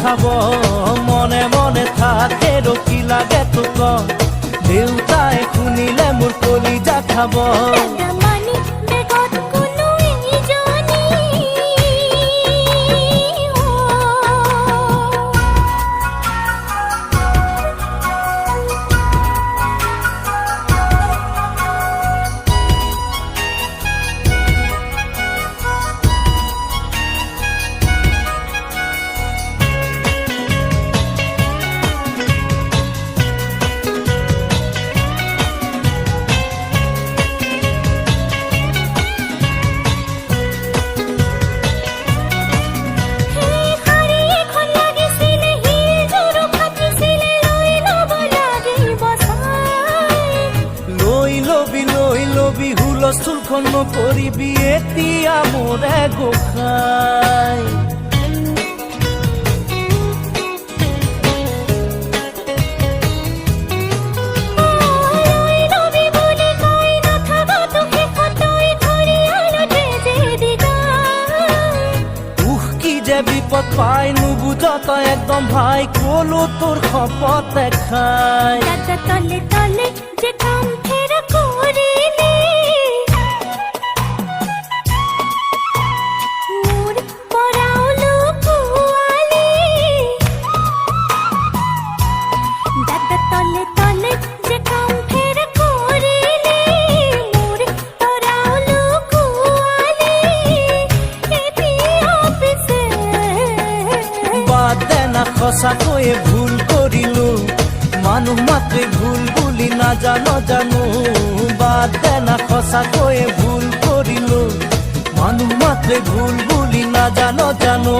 দেখাব মনে মনে থাকে ৰকি লাগে তো কম দেউতাই শুনিলে মোৰ কলিজা খাব হুলস্থুলখন নকৰিবি এতিয়া মোৰে গোসাঁই উহ কি যে বিপদ পাই নুবুঝ তই একদম ভাই কলো তোর শপত দেখাই তলে তলে যে কাম ফেরা করিলি সঁচাকৈয়ে ভুল কৰিলো মানুহ মাত্ৰে ভুল বুলি নাজানো বাদ দে না সঁচাকৈয়ে ভুল কৰিলো মানুহ মাত্ৰে ভুল বুলি নাজানো